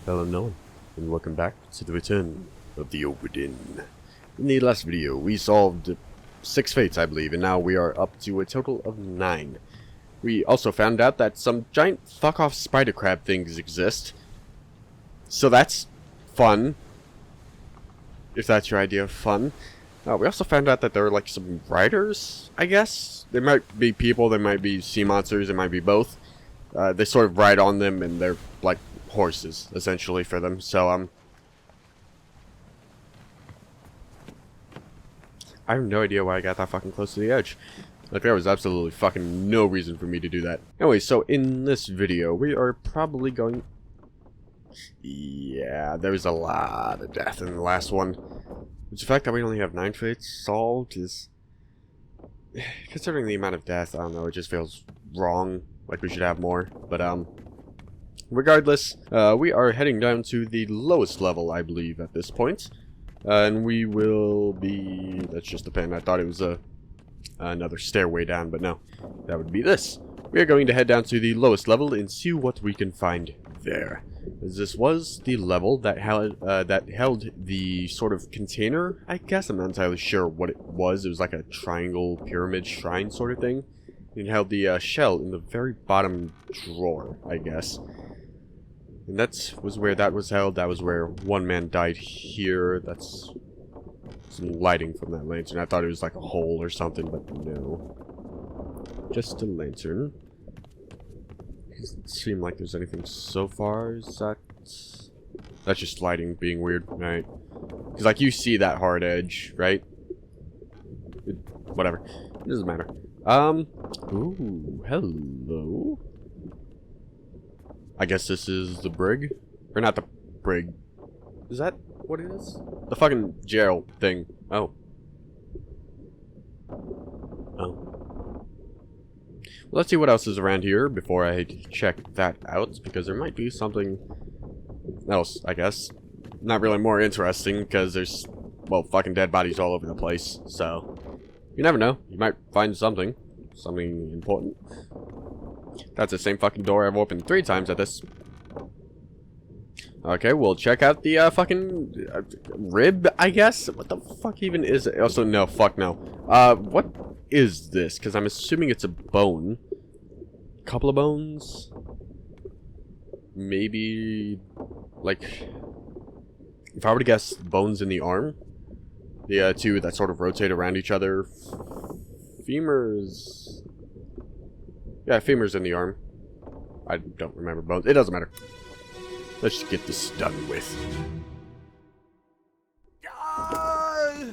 Hello, Nolan, and welcome back to the return of the Obra Dinn. In the last video, we solved 6 fates, I believe, and now we are up to a total of 9. We also found out that some giant fuck-off spider crab things exist. So that's fun. If that's your idea of fun. We also found out that there are like some riders, I guess. They might be people, they might be sea monsters, it might be both. They sort of ride on them, and they're like horses, essentially, for them. So, I have no idea why I got that fucking close to the edge. Like, there was absolutely fucking no reason for me to do that. Anyway, so in this video, we are probably going... Yeah, there was a lot of death in the last one. Which the fact that we only have 9 fates solved is... Considering the amount of death, I don't know, it just feels wrong. Like we should have more. But, regardless, we are heading down to the lowest level, I believe, at this point. And we will be... That's just a pen. I thought it was another stairway down, but no. That would be this. We are going to head down to the lowest level and see what we can find there. As this was the level that held the sort of container, I guess. I'm not entirely sure what it was. It was like a triangle pyramid shrine sort of thing. It held the shell in the very bottom drawer, I guess. And that was where that was held. That was where one man died here. That's some lighting from that lantern. I thought it was like a hole or something, but no. Just a lantern. Doesn't seem like there's anything so far. Is that... That's just lighting being weird, right? Because, like, you see that hard edge, right? Whatever. It doesn't matter. Ooh, hello. I guess this is the brig? Or not the brig. Is that what it is? The fucking jail thing. Oh. Oh. Well, let's see what else is around here before I check that out, because there might be something else, I guess. Not really more interesting, because there's, well, fucking dead bodies all over the place, so... You never know. You might find something. Something important. That's the same fucking door I've opened 3 times at this. Okay, we'll check out the fucking rib, I guess? What the fuck even is it? Also, no, fuck no. What is this? Because I'm assuming it's a bone. Couple of bones? Maybe, like, if I were to guess, bones in the arm? The two that sort of rotate around each other. Femurs. Yeah, femurs in the arm. I don't remember bones. It doesn't matter. Let's just get this done with.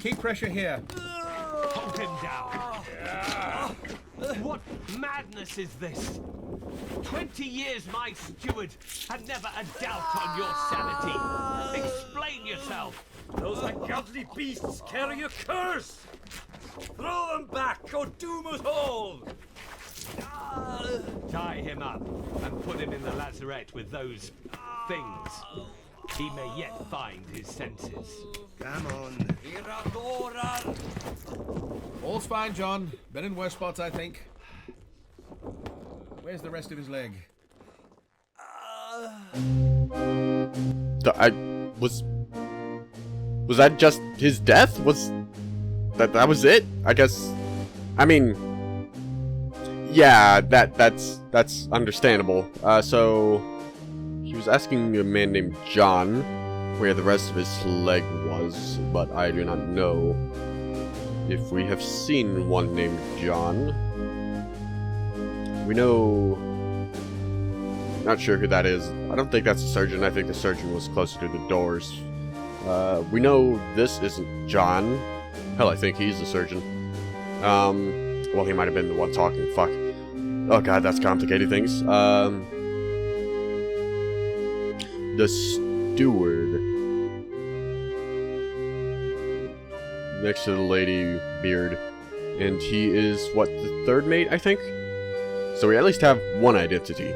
Keep pressure here. Hold him down. What madness is this? 20 years my steward had never a doubt on your sanity. Explain yourself. Those ungodly beasts carry a curse! Throw them back or doom us all! Tie him up and put him in the lazarette with those things. He may yet find his senses. Come on. All's fine, John. Been in worse spots, I think. Where's the rest of his leg? Was that just his death? Was that was it? I guess. I mean, yeah, that's understandable. So he was asking a man named John where the rest of his leg was, but I do not know if we have seen one named John. We know... Not sure who that is. I don't think that's a surgeon. I think the surgeon was closer to the doors. We know this isn't John. Hell, I think he's the surgeon. Well, he might have been the one talking. Fuck. Oh god, that's complicated things. The steward. Next to the lady beard. And he is, what, the 3rd mate, I think? So we at least have one identity.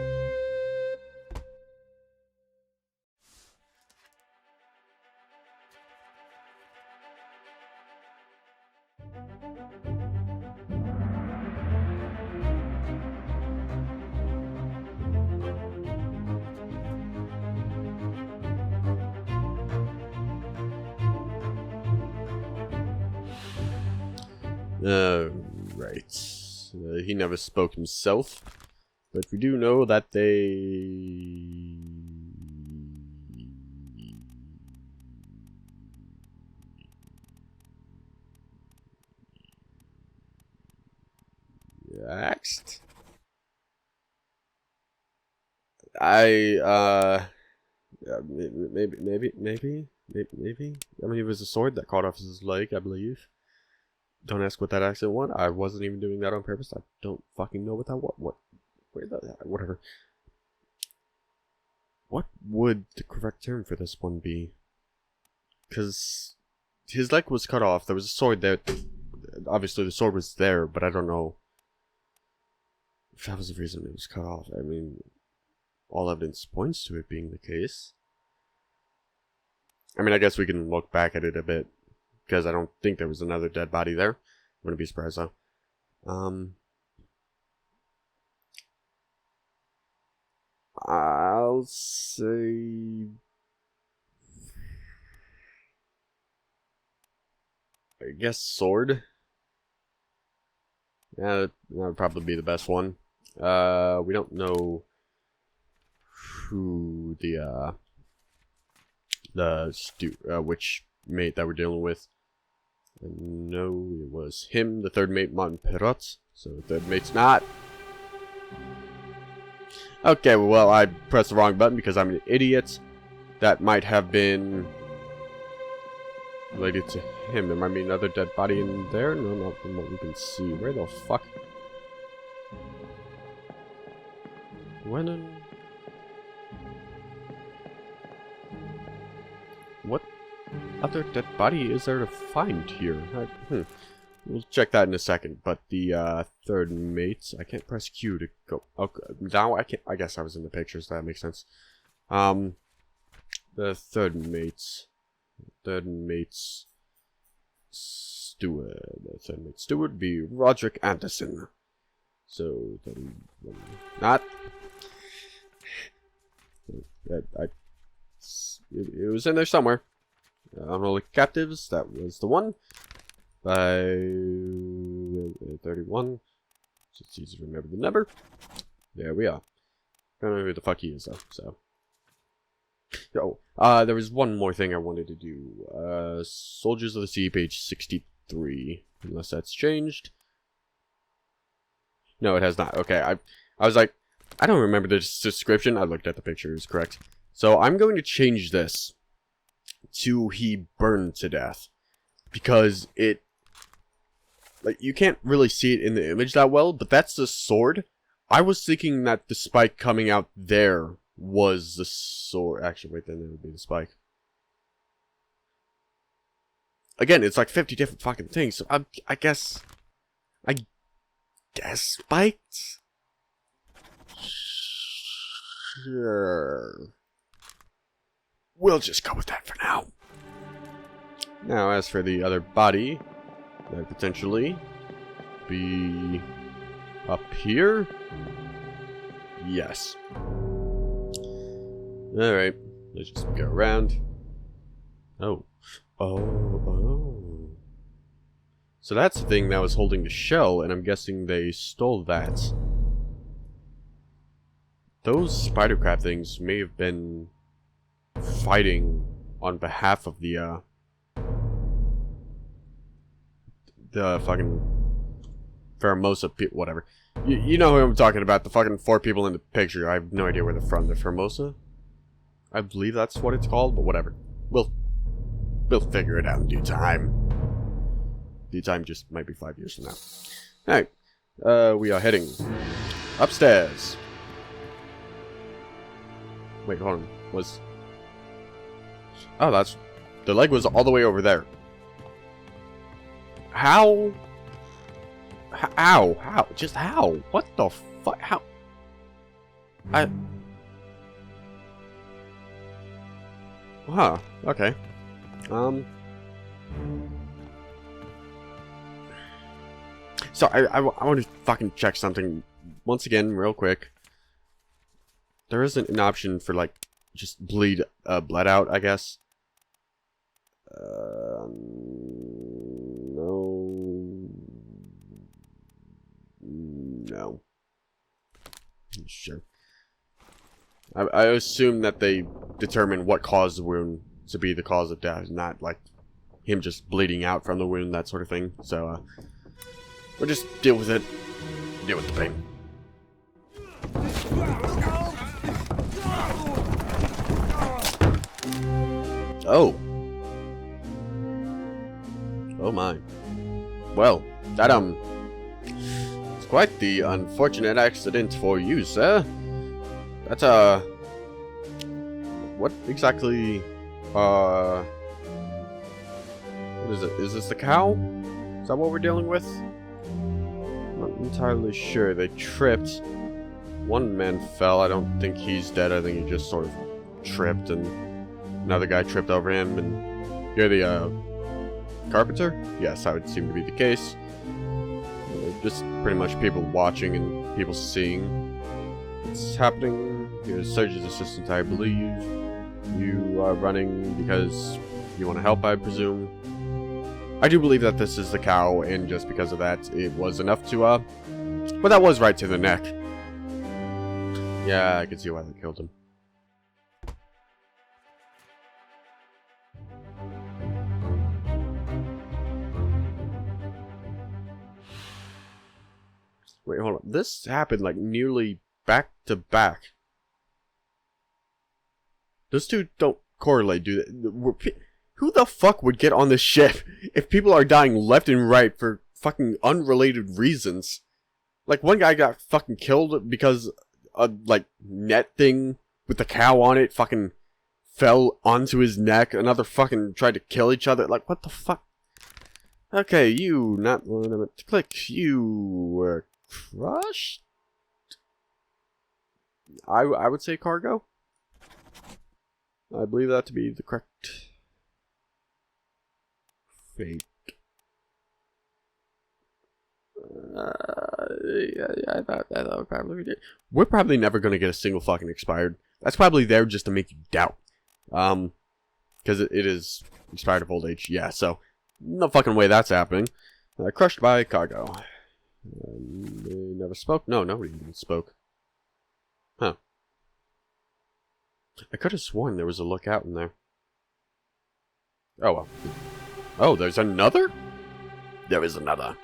Right. He never spoke himself, but we do know that they... Axed? Yeah, maybe. I mean, it was a sword that caught off his leg, I believe. Don't ask what that accident was. I wasn't even doing that on purpose. I don't fucking know what that was. Whatever. What would the correct term for this one be? Because his leg was cut off. There was a sword there. Obviously, the sword was there, but I don't know if that was the reason it was cut off. I mean, all evidence points to it being the case. I mean, I guess we can look back at it a bit, because I don't think there was another dead body there. I wouldn't be surprised though. I'll say... I guess sword. Yeah, that would probably be the best one. We don't know who which mate that we're dealing with. I know it was him, the third mate, Martin Perrot. So the third mate's not. Okay, well, I pressed the wrong button because I'm an idiot. That might have been related to him. There might be another dead body in there. No, not from what we can see. Where the fuck? When? What other dead body is there to find here? We'll check that in a second. But the third mate, I can't press Q to go. Okay, now I can't. I guess I was in the pictures. That makes sense. The third mate's steward. The third mate's steward would be Roderick Anderson. So not. It was in there somewhere. Unruly Captives, that was the one. By 31. So it's easy to remember the number. There we are. I don't know who the fuck he is though, so. There was one more thing I wanted to do. Soldiers of the Sea, page 63. Unless that's changed. No, it has not. Okay, I was like, I don't remember the description. I looked at the picture, it was correct. So I'm going to change this to he burned to death. Because it, like, you can't really see it in the image that well, but that's the sword. I was thinking that the spike coming out there was the sword. Actually, wait, then it would be the spike. Again, it's like 50 different fucking things. So I guess spiked? Sure. We'll just go with that for now. Now, as for the other body, that could potentially be up here. Yes. Alright, let's just go around. Oh. So that's the thing that was holding the shell, and I'm guessing they stole that. Those spider crab things may have been fighting on behalf of the fucking Formosa people, whatever. You know who I'm talking about, the fucking 4 people in the picture. I have no idea where they're from. They're Formosa? I believe that's what it's called, but whatever. We'll figure it out in due time. Due time just might be 5 years from now. Alright. We are heading upstairs. Wait, hold on. Oh, that's... The leg was all the way over there. How? How? Just how? What the fuck? How? Huh. Okay. So, I want to fucking check something once again, real quick. There isn't an option for, like, just bled out, I guess. No. No. Sure. I assume that they determine what caused the wound to be the cause of death, not like him just bleeding out from the wound, that sort of thing. So, we'll just deal with it. Deal with the pain. Oh. Oh my. Well, that, it's quite the unfortunate accident for you, sir. That's, what exactly, what is it? Is this the cow? Is that what we're dealing with? I'm not entirely sure. They tripped. One man fell. I don't think he's dead. I think he just sort of tripped, and another guy tripped over him, and you're the, carpenter? Yes, that would seem to be the case. Just pretty much people watching and people seeing what's happening. You're a surgeon's assistant, I believe. You are running because you want to help, I presume. I do believe that this is the cow, and just because of that, it was enough to, but that was right to the neck. Yeah, I can see why they killed him. Wait, hold on. This happened like nearly back to back. Those two don't correlate, do they? Who the fuck would get on this ship if people are dying left and right for fucking unrelated reasons? Like, one guy got fucking killed because a, like, net thing with the cow on it fucking fell onto his neck. Another fucking tried to kill each other. Like, what the fuck? Okay, you, not one of it. Click. You were crushed? I would say cargo. I believe that to be the correct fate. Yeah, I thought would probably be it. We're probably never gonna get a single fucking expired. That's probably there just to make you doubt. Because it is expired of old age. Yeah, so no fucking way that's happening. Crushed by cargo. They never spoke? No, nobody even spoke. Huh. I could have sworn there was a lookout in there. Oh well. Oh, there's another? There is another.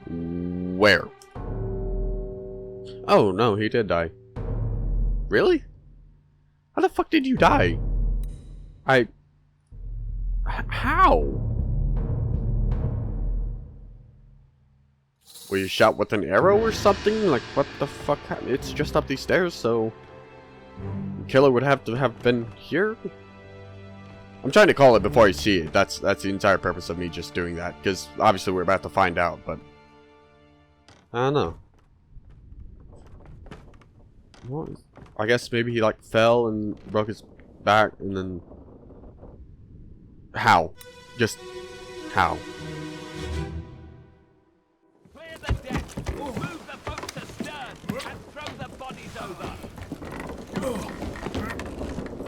Where? Oh, no, he did die. Really? How the fuck did you die? How? Were you shot with an arrow or something? Like, what the fuck happened? It's just up these stairs, so... the killer would have to have been here? I'm trying to call it before I see it. That's the entire purpose of me just doing that. Because, obviously, we're about to find out, but... I don't know. What? I guess maybe he, like, fell and broke his back, and then... How? Just... how? Clear the deck, move the boats astern, and throw the bodies over.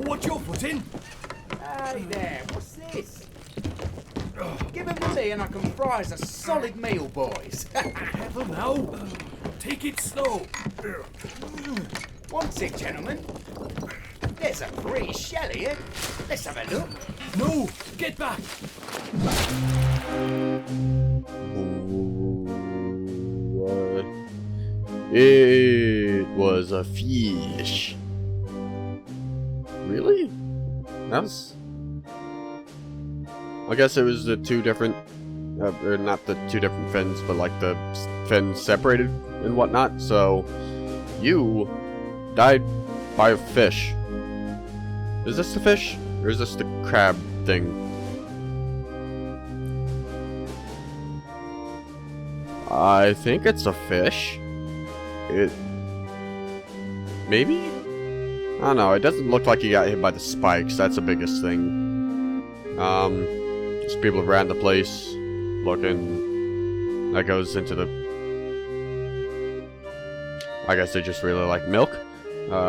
What's your foot in? Hey there, what's this? Give him to me and I can fry us a solid meal, boys. Careful now. Take it slow. What's it, gentlemen? There's a pretty shell here. Let's have a look. No, get back. It was a fish. Really? That's... I guess it was the two different... or not the two different fins, but like the fins separated and whatnot. So, you died by a fish. Is this the fish? Or is this the crab thing? I think it's a fish. Maybe? I don't know, it doesn't look like he got hit by the spikes, that's the biggest thing. Just people around the place looking. That goes into the... I guess they just really like milk.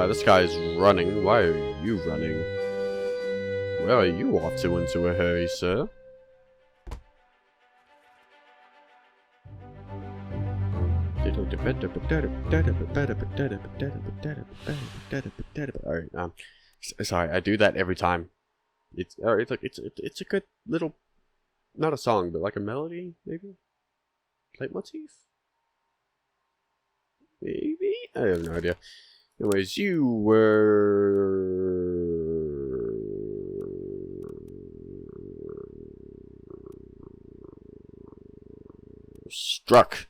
This guy's running. Why are you running? Where are you off to into a hurry, sir? Alright, sorry, I do that every time. It's a good little, not a song, but like a melody, maybe? Leitmotif? Maybe? I have no idea. Anyways, you were struck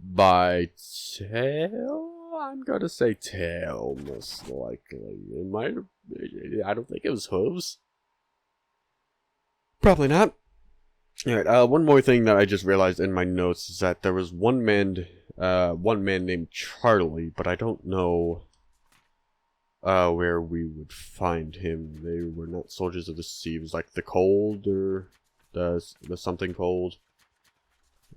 by tail? I'm gonna say tail, most likely. It might have, I don't think it was hooves. Probably not. Alright, one more thing that I just realized in my notes is that there was one man named Charlie, but I don't know where we would find him. They were not soldiers of the sea. It was like the cold, or the something cold.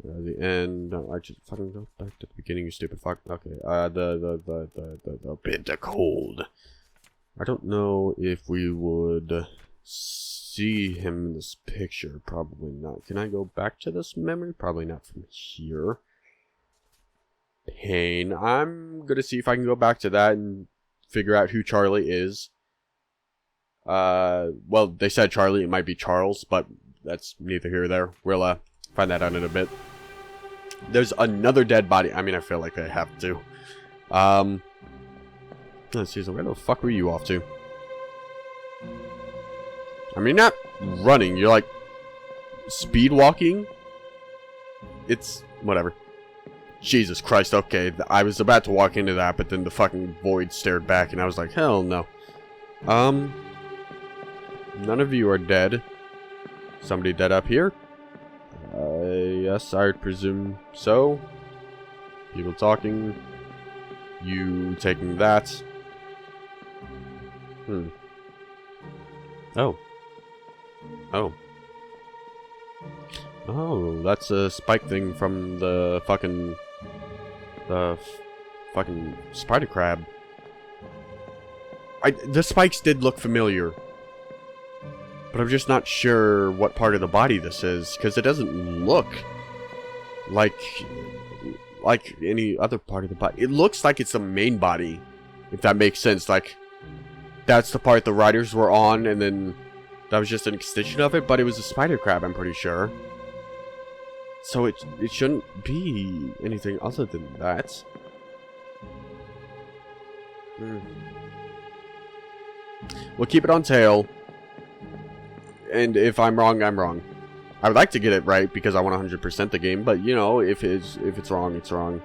The end. No, I just fucking go back to the beginning, you stupid fuck. Okay. The bitter cold. I don't know if we would see him in this picture. Probably not. Can I go back to this memory? Probably not from here. Pain. I'm gonna see if I can go back to that and figure out who Charlie is. Well, they said Charlie. It might be Charles, but that's neither here nor there. We'll find that out in a bit. There's another dead body. I mean, I feel like they have to. Let's see. So where the fuck were you off to? I mean, not running. You're like speed walking. It's whatever. Jesus Christ. Okay, I was about to walk into that, but then the fucking void stared back, and I was like, hell no. None of you are dead. Somebody dead up here? Yes, I would presume so. People talking. You taking that. Oh. Oh. Oh, that's a spike thing from the fucking spider crab. The spikes did look familiar. But I'm just not sure what part of the body this is, because it doesn't look like any other part of the body. It looks like it's the main body, if that makes sense. Like, that's the part the riders were on, and then that was just an extension of it, but it was a spider crab, I'm pretty sure. So it shouldn't be anything other than that. We'll keep it on tail. And if I'm wrong, I'm wrong. I would like to get it right because I want 100% the game, but you know, if it's wrong, it's wrong.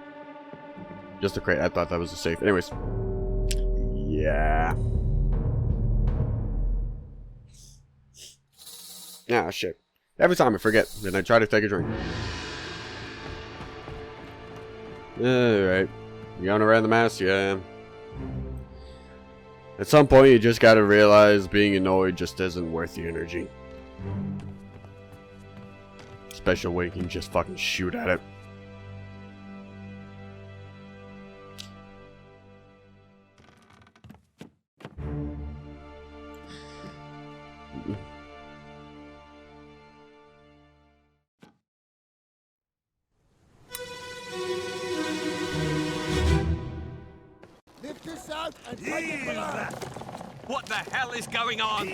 Just a crate. I thought that was a safe. Anyways. Yeah. Ah, shit. Every time I forget, then I try to take a drink. Alright. You going around the mess? Yeah. At some point, you just gotta realize being annoyed just isn't worth the energy. Especially when you can just fucking shoot at it. What the hell is going on?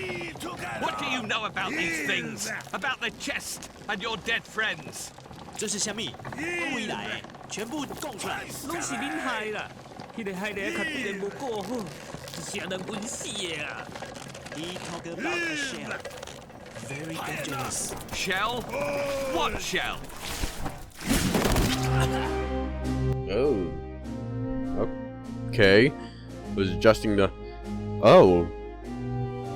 What do you know about these things? About the chest and your dead friends? 这是虾米？未来全部供出来，拢是恁害啦！迄个害得较对人无顾好，是让人晕死的啊！He talk about a shell, very dangerous. Shell? What shell? Oh. Okay. Was adjusting the... Oh.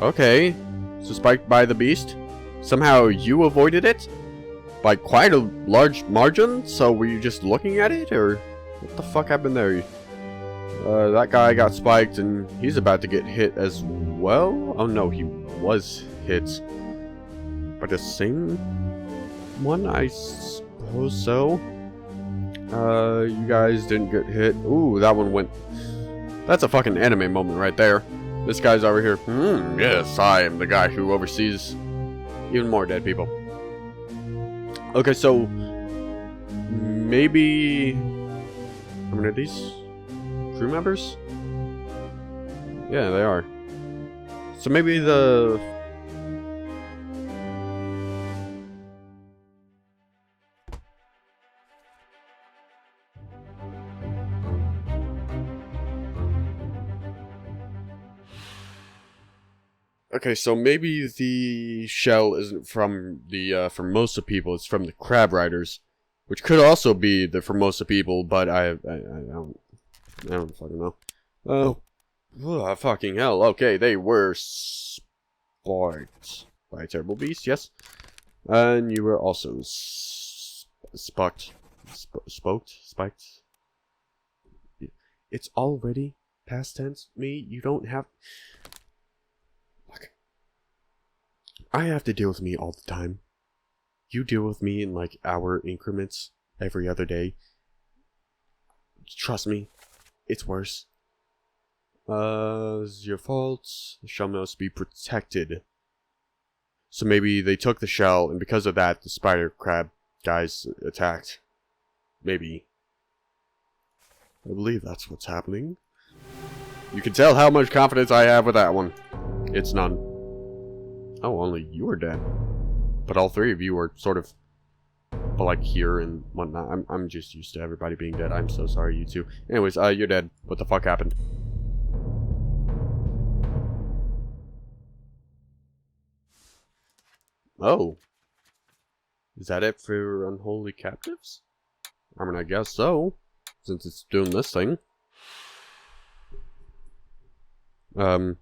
Okay. So spiked by the beast. Somehow you avoided it? By quite a large margin? So were you just looking at it? Or what the fuck happened there? That guy got spiked and he's about to get hit as well? Oh no, he was hit. By the same one, I suppose so. You guys didn't get hit. Ooh, that one went... That's a fucking anime moment right there. This guy's over here. Yes, I am the guy who oversees even more dead people. Okay, so maybe How many of these? Crew members? Yeah, they are. So maybe the... Okay, so maybe the shell isn't from the Formosa people, it's from the Crab Riders. Which could also be the Formosa people, but I don't fucking know. Oh, fucking hell. Okay, they were spiked by a terrible beast, yes. And you were also spiked. It's already past tense. You don't have... Look. I have to deal with me all the time. You deal with me in like hour increments every other day. Trust me, it's worse. It's your fault. The shell must be protected. So maybe they took the shell, and because of that, the spider crab guys attacked. Maybe. I believe that's what's happening. You can tell how much confidence I have with that one. It's none. Oh, only you are dead. But all three of you are sort of, like, here and whatnot. I'm just used to everybody being dead. I'm so sorry, you two. Anyways, you're dead. What the fuck happened? Oh. Is that it for Unholy Captives? I mean, I guess so. Since it's doing this thing. Don't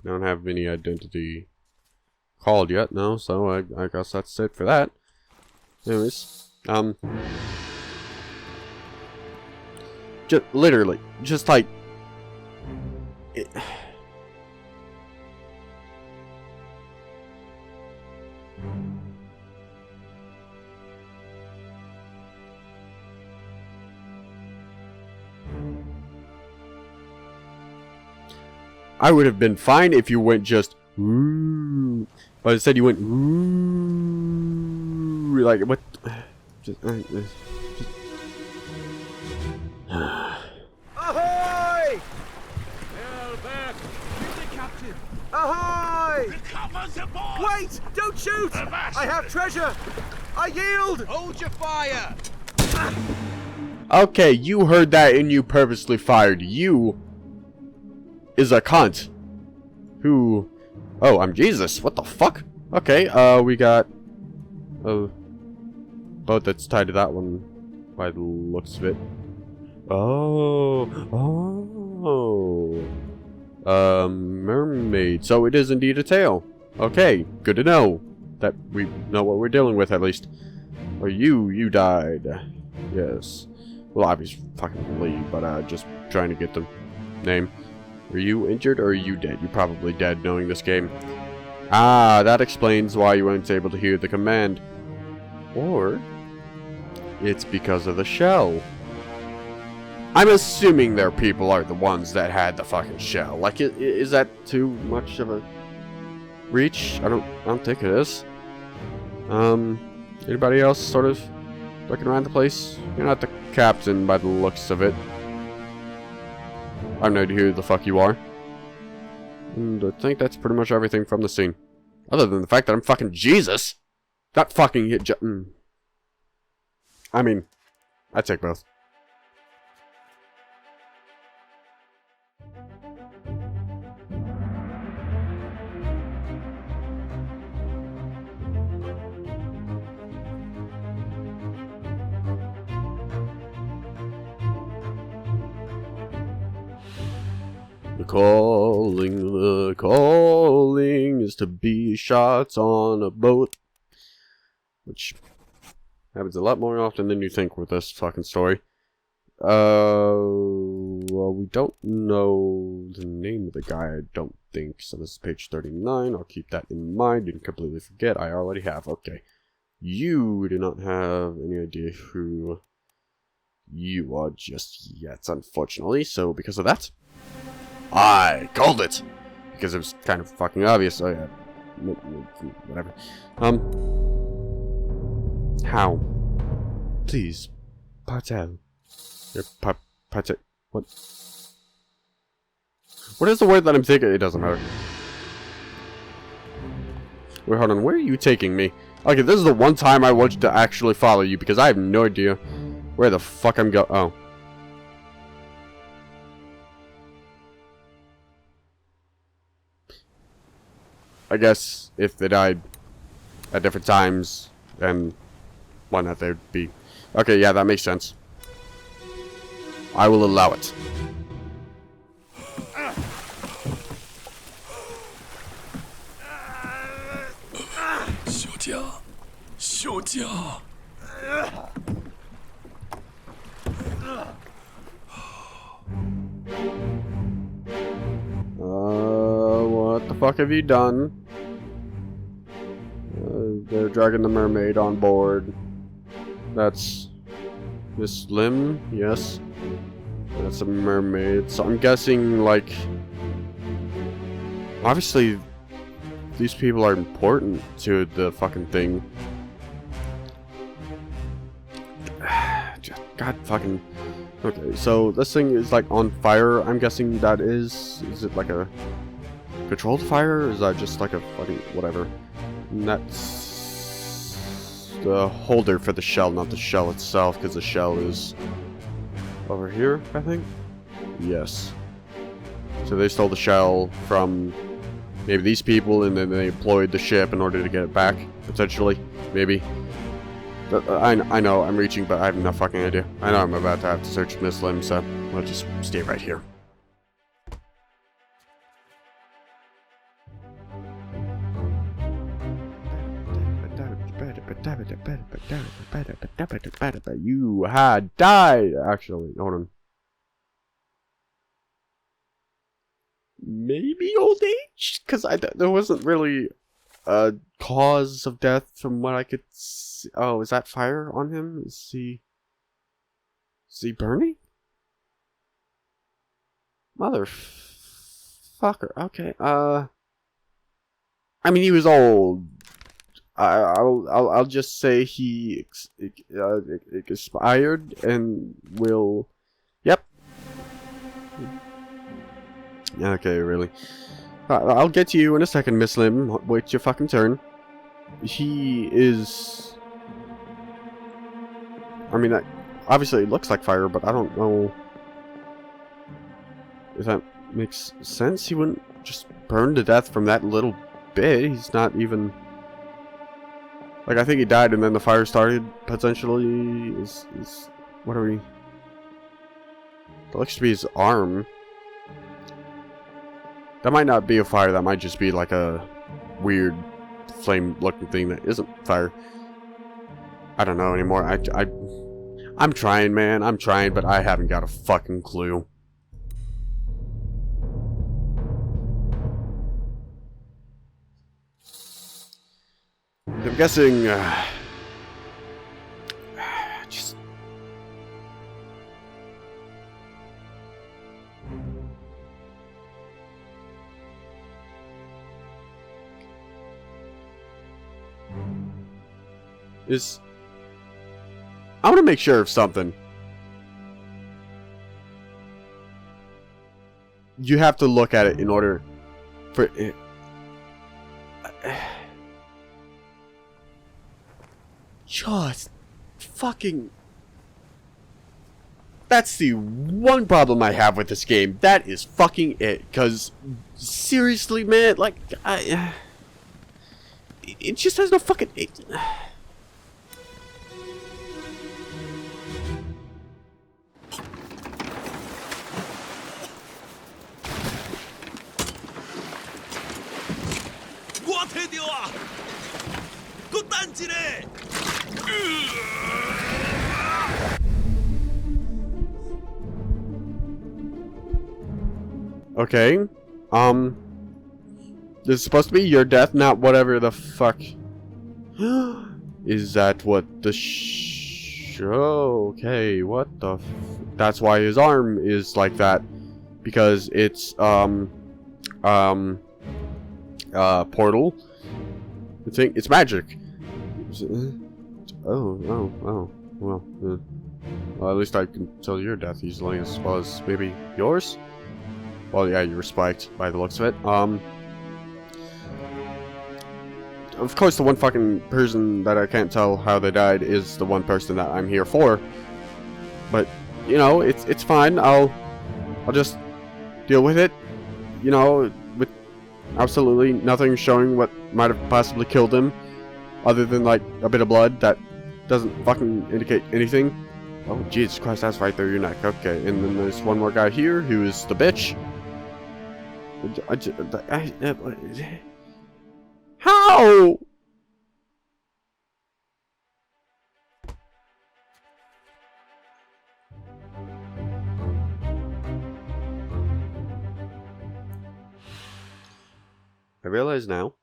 have any identity called yet, no, so I guess that's it for that. Anyways, just literally, just like I would have been fine if you went just ooh, but instead you went ooh, like what? Just, Ahoy! Hell back! You're the captain! Ahoy! Recover the boat! Wait! Don't shoot! I have treasure! I yield! Hold your fire! Okay, you heard that and you purposely fired. You is a cunt. Who? Oh, I'm Jesus. What the fuck? Okay, we got a boat that's tied to that one by the looks of it. Oh, mermaid. So it is indeed a tail. Okay, good to know that we know what we're dealing with at least. Or you died. Yes. Well, obviously, fucking Lee, but just trying to get the name. Are you injured or are you dead? You're probably dead knowing this game. Ah, that explains why you weren't able to hear the command. Or it's because of the shell. I'm assuming their people are the ones that had the fucking shell. Like, is that too much of a reach? I don't think it is. Anybody else sort of looking around the place? You're not the captain by the looks of it. I have no idea who the fuck you are. And I think that's pretty much everything from the scene. Other than the fact that I'm fucking Jesus! Not fucking... I mean, I take both. The calling is to be shots on a boat. Which happens a lot more often than you think with this fucking story. Well, we don't know the name of the guy, I don't think. So this is page 39. I'll keep that in mind. Didn't completely forget. I already have. Okay. You do not have any idea who you are just yet, unfortunately. So because of that, I called it! Because it was kind of fucking obvious, so yeah. Whatever. How? Please, Patel. Patel. What? What is the word that I'm thinking? It doesn't matter. Wait, hold on. Where are you taking me? Okay, this is the one time I want to actually follow you because I have no idea where the fuck I'm going. Oh. I guess if they died at different times, then why not they'd be... Okay, yeah, that makes sense. I will allow it. What the fuck have you done? They're dragging the mermaid on board. That's Miss Lim, yes. That's a mermaid. So I'm guessing, like, obviously these people are important to the fucking thing. God fucking... Okay, so this thing is like on fire. I'm guessing that is it like a controlled fire? Or is that just like a fucking whatever? And that's the holder for the shell, not the shell itself, because the shell is over here, I think. Yes. So they stole the shell from maybe these people, and then they employed the ship in order to get it back, potentially, maybe. I know I'm reaching, but I have no fucking idea. I know I'm about to have to search Miss Lim, so I'll just stay right here. You had died. Actually, hold on. Maybe old age, because there wasn't really a cause of death from what I could see. Oh, is that fire on him? Is he burning? Motherfucker. Okay. I mean, he was old. I'll just say he expired and will. Yep. Okay, really. I'll get to you in a second, Miss Lim. Wait your fucking turn. He is... I mean, obviously it looks like fire, but I don't know if that makes sense. He wouldn't just burn to death from that little bit. He's not even... Like, I think he died and then the fire started, potentially. What are we... That looks to be his arm. That might not be a fire, that might just be like a weird flame-looking thing that isn't fire. I don't know anymore. I'm trying, man. I'm trying, but I haven't got a fucking clue. I'm guessing... just... I want to make sure of something. You have to look at it in order for it. Just fucking... That's the one problem I have with this game. That is fucking it. Because, seriously, man, like, it just has no fucking... Okay, this is supposed to be your death, not whatever the fuck. Is that what the okay, what the f... That's why his arm is like that. Because it's, portal. I think it's magic. Well, Well, at least I can tell your death easily, as well as maybe yours? Well, yeah, you were spiked by the looks of it. Of course, the one fucking person that I can't tell how they died is the one person that I'm here for. But, you know, it's fine. I'll just deal with it. You know, with absolutely nothing showing what might have possibly killed him, other than like a bit of blood that doesn't fucking indicate anything. Oh, Jesus Christ, that's right through your neck. Okay, and then there's one more guy here who is the bitch. How? I realize now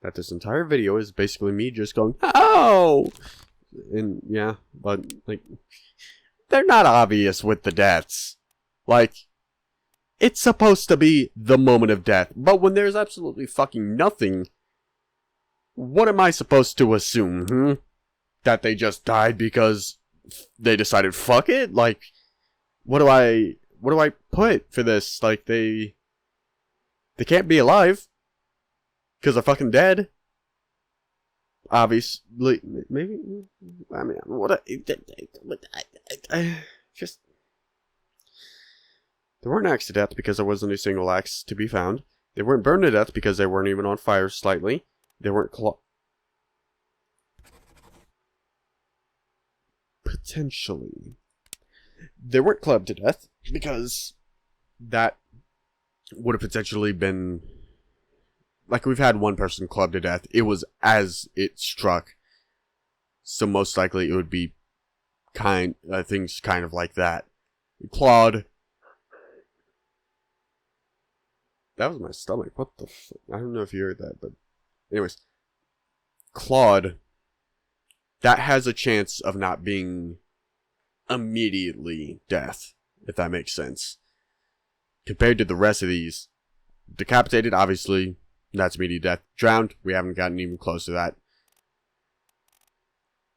that this entire video is basically me just going, "How?" And yeah, but like, they're not obvious with the deaths. Like, it's supposed to be the moment of death, but when there's absolutely fucking nothing, what am I supposed to assume, That they just died because they decided fuck it? Like, what do I put for this? Like, they can't be alive because they're fucking dead. Obviously, maybe. I mean, just. They weren't axed to death because there wasn't a single axe to be found. They weren't burned to death because they weren't even on fire slightly. They weren't potentially. They weren't clubbed to death because that would have potentially been. Like, we've had one person clubbed to death. It was as it struck. So most likely it would be things kind of like that. Clawed. That was my stomach. What the fuck? I don't know if you heard that, but anyways. Clawed. That has a chance of not being immediately death, if that makes sense. Compared to the rest of these. Decapitated, obviously, that's immediate death. Drowned, we haven't gotten even close to that.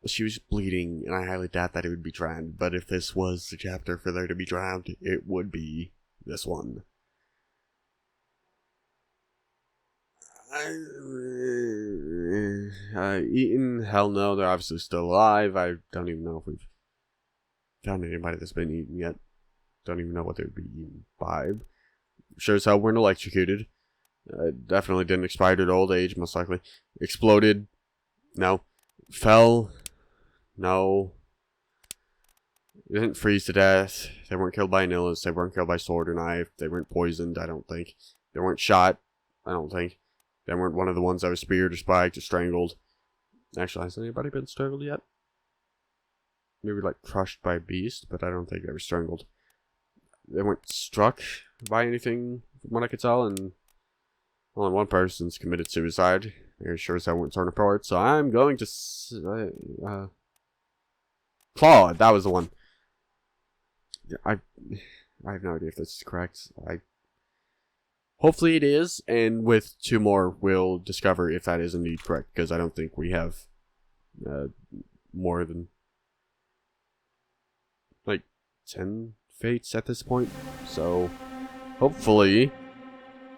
She was bleeding, and I highly doubt that it would be drowned. But if this was the chapter for there to be drowned, it would be this one. Eaten? Hell no, they're obviously still alive. I don't even know if we've found anybody that's been eaten yet. Don't even know what they would be eaten by. Sure as hell weren't electrocuted. Definitely didn't expire to old age, most likely. Exploded? No. Fell? No. Didn't freeze to death. They weren't killed by an illness. They weren't killed by sword or knife. They weren't poisoned, I don't think. They weren't shot, I don't think. They weren't one of the ones that was speared or spiked or strangled. Actually, has anybody been strangled yet? Maybe like crushed by a beast, but I don't think they were strangled. They weren't struck by anything, from what I could tell, and only one person's committed suicide. They're sure as hell weren't torn apart, so I'm going to Claude, that was the one. I have no idea if this is correct. Hopefully it is, and with two more, we'll discover if that is indeed correct, because I don't think we have more than like 10 fates at this point. So, hopefully,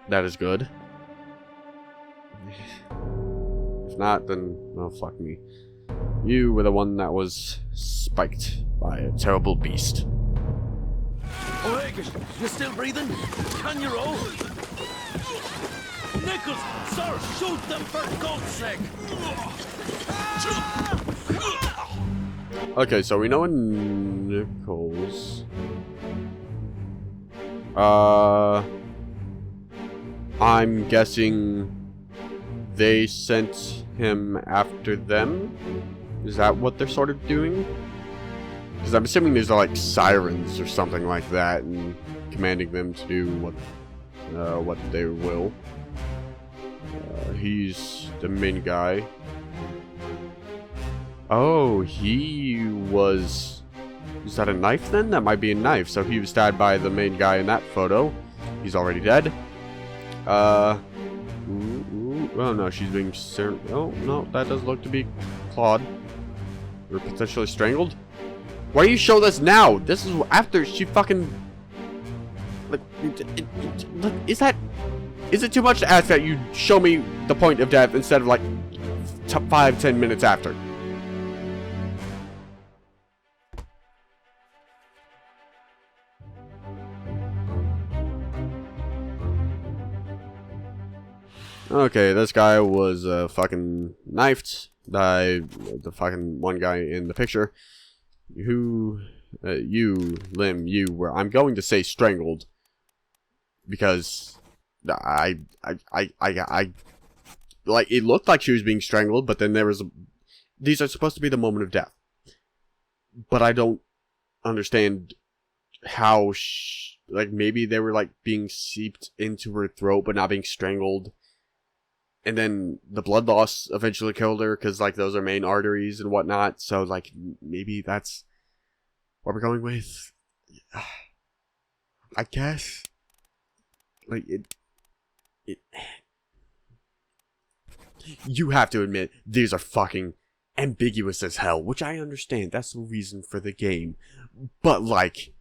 that is good. If not, then, well, fuck me. You were the one that was spiked by a terrible beast. Oleg, you still breathing? Can you roll? Nichols, sir, shoot them for God's sake! Okay, so we know in Nichols. I'm guessing they sent him after them? Is that what they're sort of doing? Because I'm assuming these are like sirens or something like that, and commanding them to do what they will. He's the main guy. Oh, he was... Is that a knife then? That might be a knife. So he was stabbed by the main guy in that photo. He's already dead. Oh no, she's being... Oh, no, that does look to be clawed. Or potentially strangled. Why do you show this now? This is after she fucking... Like, look, is it too much to ask that you show me the point of death instead of like 5-10 minutes after? Okay, this guy was fucking knifed by the fucking one guy in the picture. Who, you were, I'm going to say strangled. Because I like, it looked like she was being strangled, but then there was these are supposed to be the moment of death. But I don't understand how, like, maybe they were, like, being seeped into her throat, but not being strangled. And then the blood loss eventually killed her, because, like, those are main arteries and whatnot. So, like, maybe that's what we're going with. I guess. Like, you have to admit, these are fucking ambiguous as hell, which I understand. That's the reason for the game. But, like,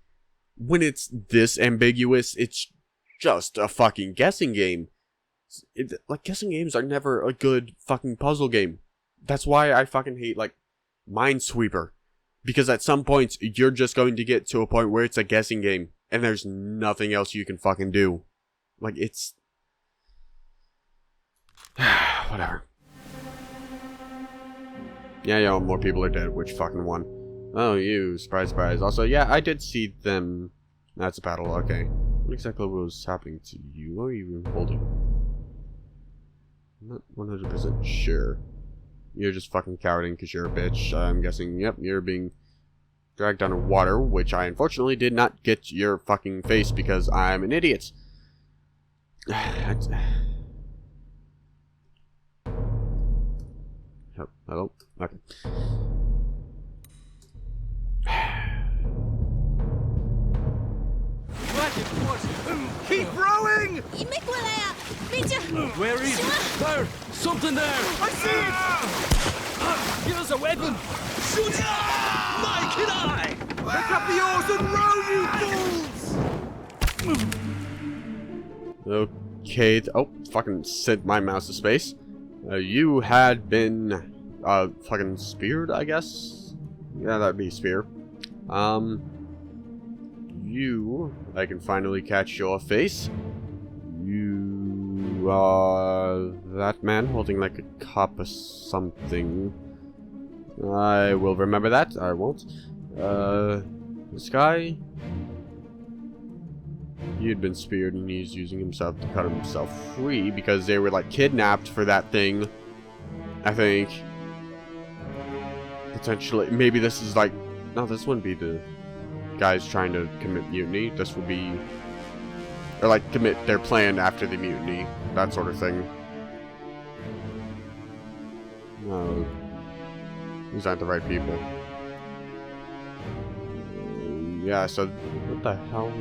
when it's this ambiguous, it's just a fucking guessing game. Like, guessing games are never a good fucking puzzle game. That's why I fucking hate, like, Minesweeper. Because at some points, you're just going to get to a point where it's a guessing game, and there's nothing else you can fucking do. Like, it's... whatever. Yeah, more people are dead. Which fucking one? Oh, you. Surprise, surprise. Also, yeah, I did see them. That's a battle, okay. What exactly was happening to you? What were you even holding? I'm not 100% sure. You're just fucking cowarding because you're a bitch. I'm guessing, yep, you're being dragged under water, which I unfortunately did not get your fucking face because I'm an idiot. Hello? Okay. Keep rowing! Where is it? There! Something there! I see it! Here's a weapon! Shoot it! Mike and I! Pick up the oars and row, you fools! Okay. Oh, fucking sent my mouse to space. You had been, fucking speared, I guess? Yeah, that'd be spear. I can finally catch your face. You are that man holding like a cup or something. I will remember that. I won't. This guy? He had been speared and he's using himself to cut himself free because they were like kidnapped for that thing. I think. Potentially. Maybe this is like... No, this wouldn't be the guys trying to commit mutiny. This would be... Or like commit their plan after the mutiny. That sort of thing. No. These aren't the right people. Yeah, so... What the hell?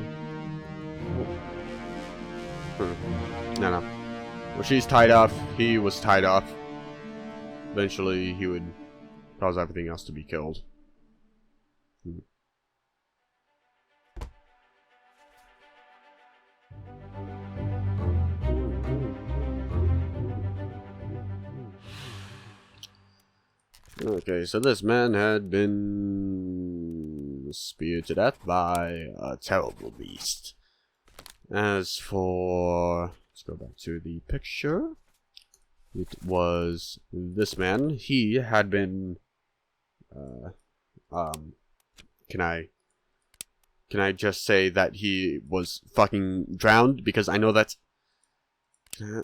No. Well, she's tied up. He was tied up. Eventually, he would cause everything else to be killed. Okay, so this man had been speared to death by a terrible beast. As for... Let's go back to the picture. It was this man. He had been... Can I just say that he was fucking drowned? Because I know that's... No,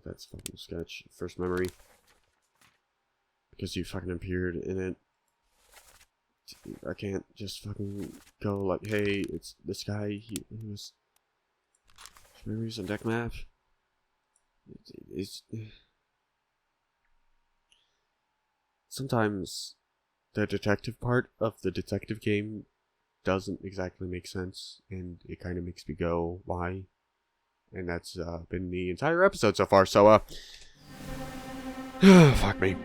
that's fucking sketch. First memory. Because you fucking appeared in it. I can't just fucking go like, hey, it's this guy, he was... Memories on deck map. It's... Sometimes the detective part of the detective game doesn't exactly make sense, and it kind of makes me go, why? And that's been the entire episode so far, so fuck me.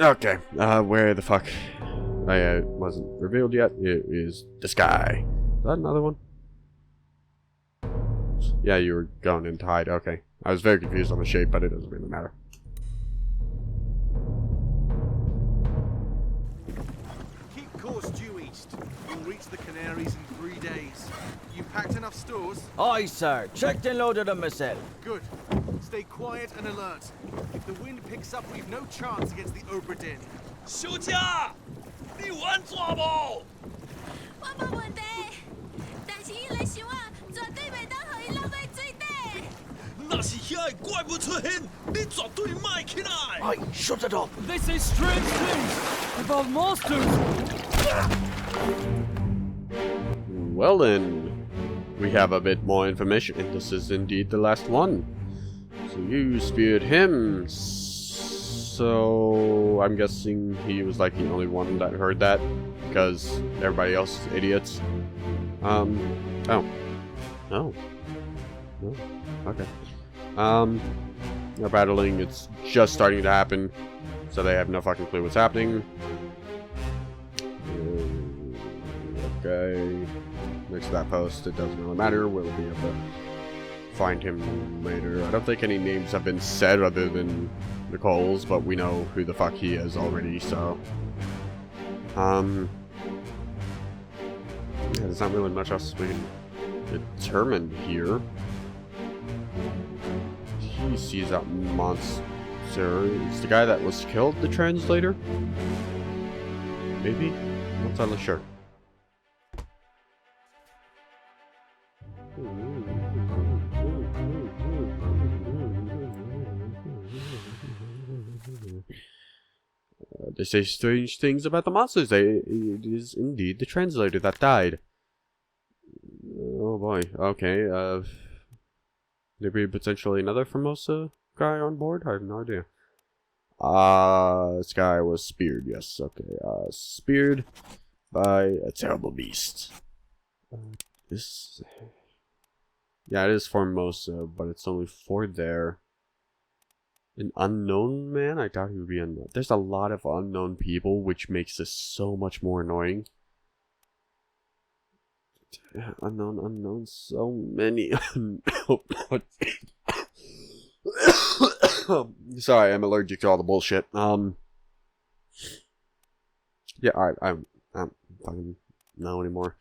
Okay, where the fuck? It wasn't revealed yet. It is this guy. Is that another one? Yeah, you were going in to hide. Okay. I was very confused on the shape, but it doesn't really matter. Keep course due east. You'll reach the Canaries in 3 days. You packed enough stores? Aye, sir. Checked and loaded them myself. Good. Stay quiet and alert. If the wind picks up, we've no chance against the Obra Dinn. 休假，你有安怎无？我无问题，但是伊来想啊，绝对袂当互伊落在水底。那是遐个怪物出现，你绝对卖起来。 Aye, shut it up. They say strange things about monsters. Well then, we have a bit more information, and this is indeed the last one. So you speared him. So I'm guessing he was like the only one that heard that, because everybody else is idiots. Oh. No. No. Okay. They're battling. It's just starting to happen, so they have no fucking clue what's happening. Okay. Next to that post, it doesn't really matter. We'll be able to find him later. I don't think any names have been said other than Nicole's, but we know who the fuck he is already, so... Yeah, there's not really much else we can determine here. He sees that monster. Is the guy that was killed the translator? Maybe? I'm not entirely sure. They say strange things about the monsters. It is indeed the translator that died. Oh boy. Okay. Maybe potentially another Formosa guy on board? I have no idea. This guy was speared. Yes. Okay. Speared by a terrible beast. This. Yeah, it is Formosa, but it's only 4 there. An unknown man? I doubt he would be unknown. There's a lot of unknown people, which makes this so much more annoying. Unknown, so many unknown. Sorry, I'm allergic to all the bullshit. Yeah, alright, I'm fucking no anymore.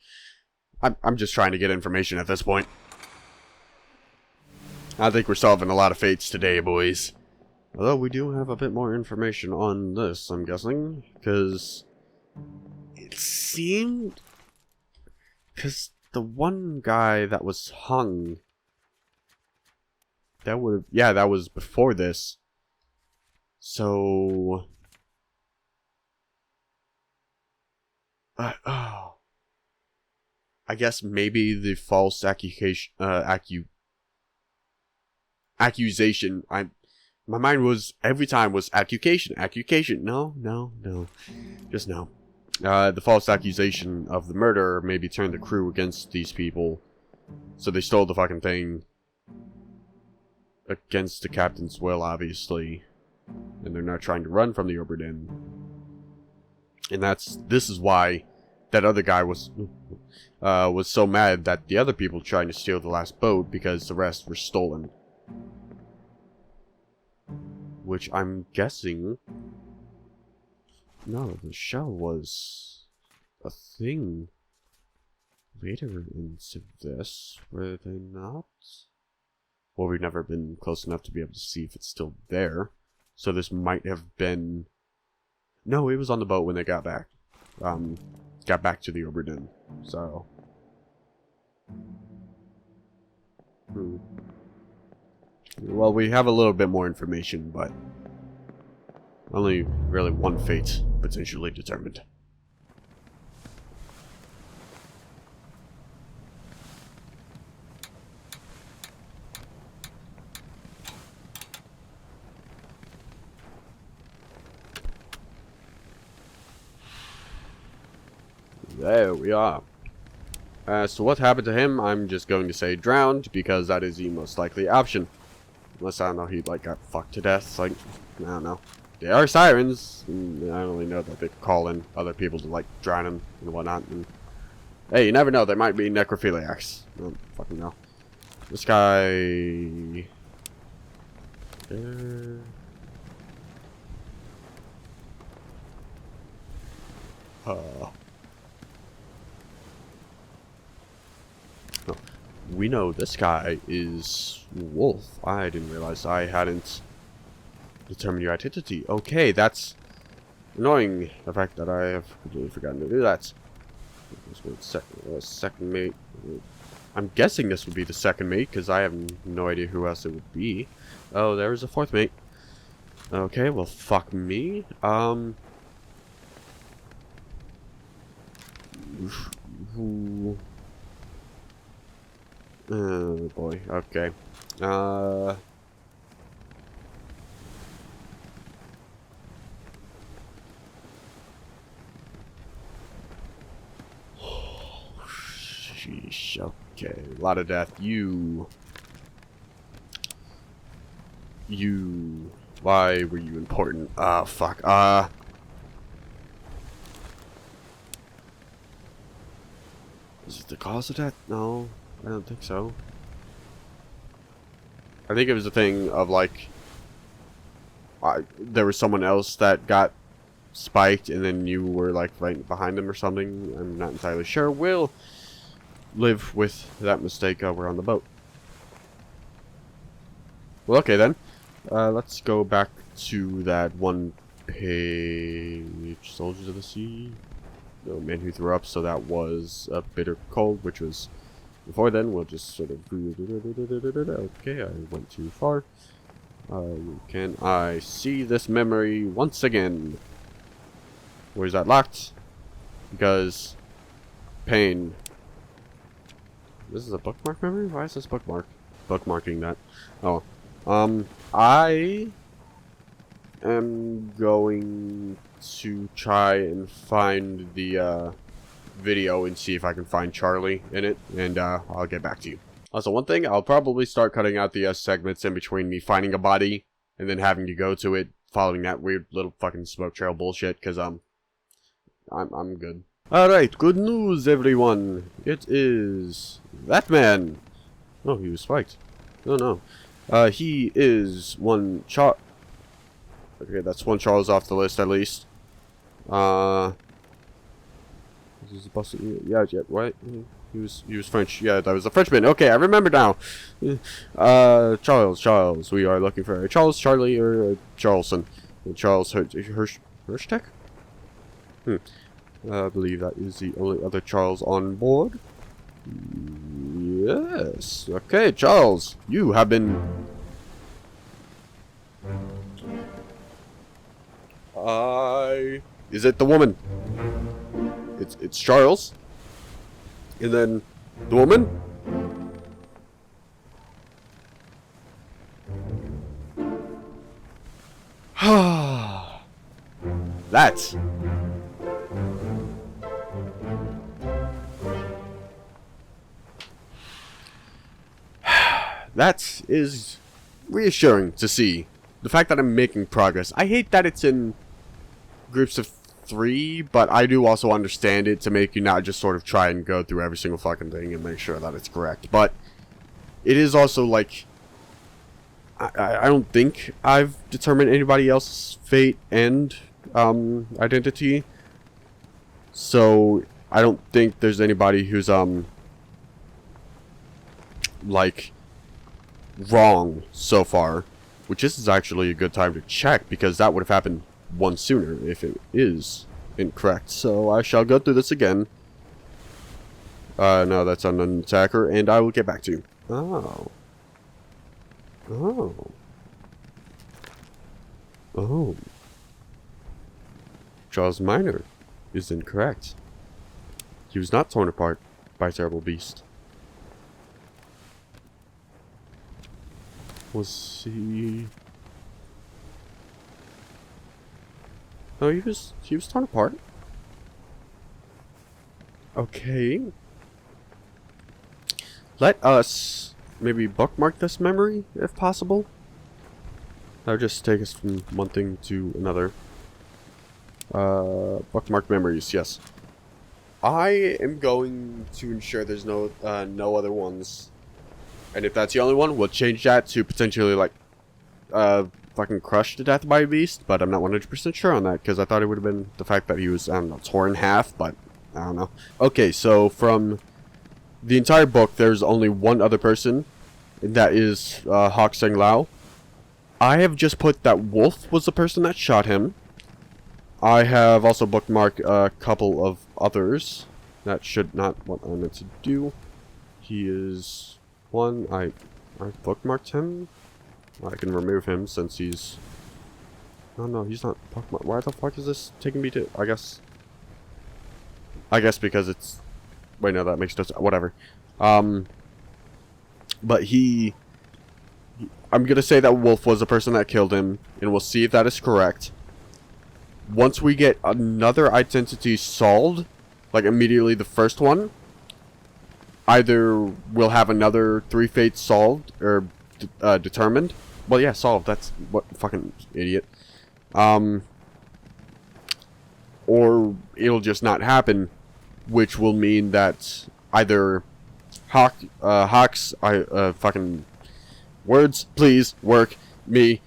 I'm just trying to get information at this point. I think we're solving a lot of fates today, boys. Although we do have a bit more information on this, I'm guessing, because it seemed... Because the one guy that was hung... That would have... Yeah, that was before this. So... I guess maybe the false accusation... accusation... My mind was, every time was accusation. No. Just no. The false accusation of the murder maybe turned the crew against these people. So they stole the fucking thing. Against the captain's will, obviously. And they're now trying to run from the Obra Dinn. And this is why that other guy was so mad that the other people trying to steal the last boat, because the rest were stolen. Which I'm guessing... No, the shell was a thing later into this, were they not? Well, we've never been close enough to be able to see if it's still there. So this might have been... No, it was on the boat when they got back. Got back to the Obra Dinn. So... Well, we have a little bit more information, but only really one fate potentially determined. There we are. As to what happened to him, I'm just going to say drowned, because that is the most likely option. Unless, I don't know, he, like, got fucked to death. Like, I don't know. they are sirens. And I only know that they call in other people to like drown them and whatnot. And hey, you never know. They might be necrophiliacs. I don't fucking know. This guy. We know this guy is Wolf. I didn't realize I hadn't determined your identity. Okay, that's annoying. The fact that I have completely forgotten to do that. Second mate. I'm guessing this would be the second mate because I have no idea who else it would be. Oh, there's a fourth mate. Okay, well, fuck me. Oh boy. Okay. Sheesh. Okay. A lot of death. You. Why were you important? Ah, fuck. Is it the cause of death? No, I don't think so. I think it was a thing of like, there was someone else that got spiked, and then you were like right behind them or something. I'm not entirely sure. We'll live with that mistake. We're on the boat. Well, okay then. Let's go back to that one page. Soldiers of the Sea. No, Man Who Threw Up. So that was a bitter cold, which was before then. We'll just sort of. Okay, I went too far. Can I see this memory once again? Where is that locked? Because pain. This is a bookmark memory? Why is this bookmark? Bookmarking that. Oh. I am going to try and find the video and see if I can find Charlie in it, and I'll get back to you. Also, one thing, I'll probably start cutting out the segments in between me finding a body and then having to go to it, following that weird little fucking smoke trail bullshit, because I'm good. Alright, good news, everyone. It is that man. Oh, he was spiked. Oh no. He is one Okay, that's one Charles off the list at least. This is busted. Yeah, what? He was French. Yeah, that was a Frenchman. Okay, I remember now. Charles. We are looking for a Charles, Charlie, or Charleston. Charles Hirschtek? I believe that is the only other Charles on board. Yes. Okay, Charles, you have been. Is it the woman? It's Charles. And then the woman. That's. That is reassuring to see. The fact that I'm making progress. I hate that it's in groups of 3, but I do also understand it to make you not just sort of try and go through every single fucking thing and make sure that it's correct. But it is also like, I don't think I've determined anybody else's fate and identity. So I don't think there's anybody who's like wrong so far, which is actually a good time to check, because that would have happened one sooner if it is incorrect. So I shall go through this again. No, that's on an attacker, and I will get back to you. Oh. Charles Minor is incorrect. He was not torn apart by a terrible beast. Was he? No, he was torn apart. Okay. Let us maybe bookmark this memory if possible. That'll just take us from one thing to another. Bookmark memories, yes. I am going to ensure there's no other ones. And if that's the only one, we'll change that to potentially, like, fucking crushed to death by a beast. But I'm not 100% sure on that, because I thought it would have been the fact that he was, I don't know, torn in half, but I don't know. Okay, so from the entire book, there's only one other person, and that is Hawk Seng Lao. I have just put that Wolf was the person that shot him. I have also bookmarked a couple of others. That should not what I meant to do. He is one. I bookmarked him. I can remove him since he's... Oh no, he's not bookmarked. Why the fuck is this taking me to... I guess because it's... Wait, no, that makes no sense. Whatever. But he... I'm gonna say that Wolf was the person that killed him, and we'll see if that is correct. Once we get another identity solved, like immediately the first one, either we'll have another 3 fates solved, or determined. Well, yeah, solved, that's what fucking idiot. Or it'll just not happen, which will mean that either Hawk's, fucking words, please, work, me,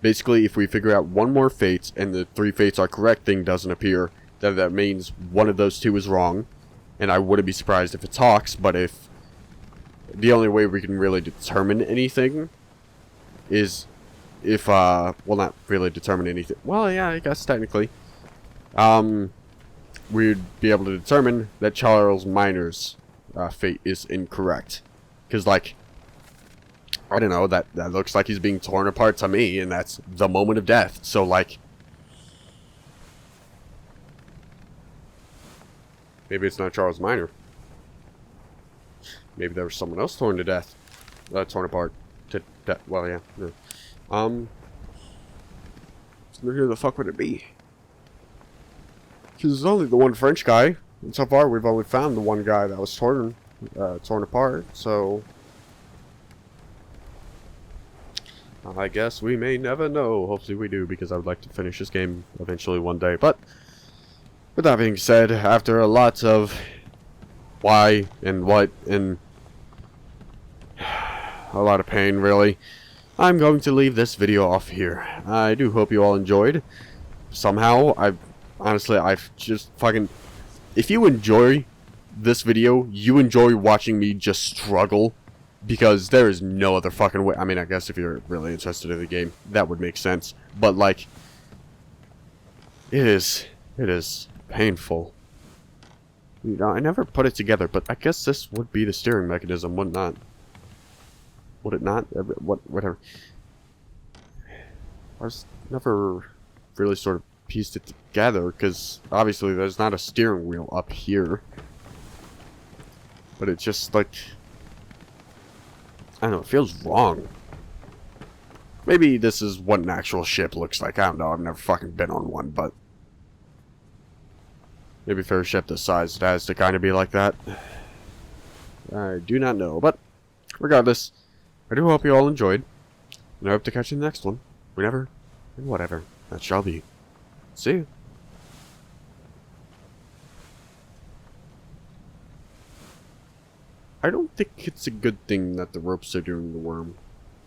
basically, if we figure out one more fate and the 3 fates are correct thing doesn't appear, then that means one of those 2 is wrong. And I wouldn't be surprised if it's Hawks, but if the only way we can really determine anything is if, well, not really determine anything. Well, yeah, I guess technically. We'd be able to determine that Charles Minor's fate is incorrect. Because, like, I don't know, that looks like he's being torn apart to me, and that's the moment of death. So, like, maybe it's not Charles Minor. Maybe there was someone else torn to death. Torn apart to death. Well, yeah. Who the fuck would it be? Because there's only the one French guy, and so far we've only found the one guy that was torn apart, so... I guess we may never know. Hopefully we do, because I would like to finish this game eventually one day. But with that being said, after a lot of why and what and a lot of pain, really, I'm going to leave this video off here. I do hope you all enjoyed. Somehow, honestly, I've just fucking... If you enjoy this video, you enjoy watching me just struggle. Because there is no other fucking way. I mean, I guess if you're really interested in the game, that would make sense. But, like, it is painful. You know, I never put it together, but I guess this would be the steering mechanism, would not? Would it not? Whatever. I was never really sort of pieced it together, because obviously there's not a steering wheel up here. But it's just, like... I don't know, it feels wrong. Maybe this is what an actual ship looks like. I don't know, I've never fucking been on one, but... Maybe for a ship this size, it has to kind of be like that. I do not know, but... Regardless, I do hope you all enjoyed. And I hope to catch you in the next one. Whenever, and whatever that shall be. See you. I don't think it's a good thing that the ropes are doing the worm.